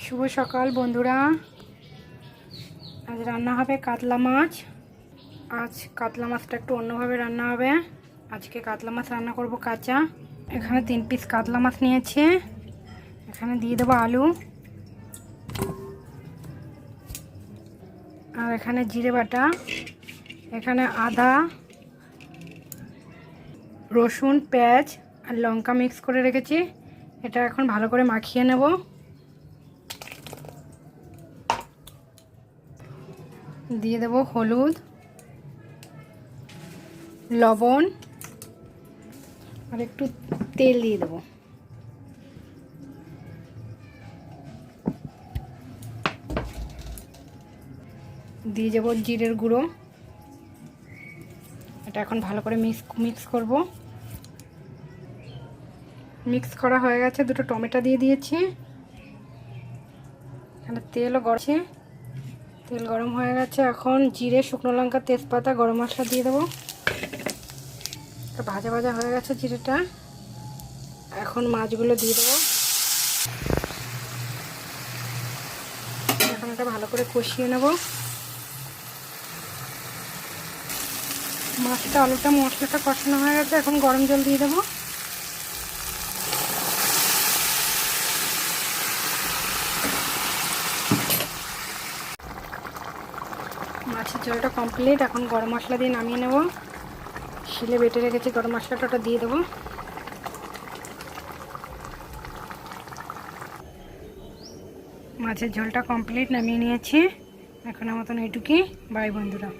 শুভ সকাল বন্ধুরা। আজ রান্না হবে কাতলা মাছ। আজ কাতলা মাছটা একটু অন্যভাবে রান্না হবে। আজকে কাতলা মাছ রান্না করব কাঁচা। এখানে 3 পিস কাতলা মাছ নিয়েছি। এখানে দিয়ে দেবো আলু, আর এখানে জিরে বাটা, এখানে আদা, রসুন, পেঁয়াজ আর লঙ্কা মিক্স করে রেখেছি। এটা এখন ভালো করে মাখিয়ে নেব। দিয়ে দেব হলুদ, লবণ আর একটু তেল দিয়ে দেব। দিয়ে যাব জিরের গুঁড়ো। এটা এখন ভালো করে মিক্স করব। মিক্স করা হয়ে গেছে। দুটো টমেটো দিয়ে দিয়েছি। এখানে তেলও গড়ছে। তেল গরম হয়ে গেছে। এখন জিরে, শুকনো লঙ্কা, তেজপাতা, গরম মশলা দিয়ে দেবো। ভাজা ভাজা হয়ে গেছে জিরেটা। এখন মাছগুলো দিয়ে দেবো। এখন এটা ভালো করে কষিয়ে নেব। মাছটা, আলুটা, মশলাটা কষানো হয়ে গেছে। এখন গরম জল দিয়ে দেবো। মাছের ঝোলটা কমপ্লিট। এখন গরম মশলা দিয়ে নামিয়ে নেব। শিলে বেটে রেখেছি গরম মশলাটা, ওটা দিয়ে দেবো। মাছের ঝোলটা কমপ্লিট, নামিয়ে নিয়েছি। এখনের মতন এইটুকুই। বাই বন্ধুরা।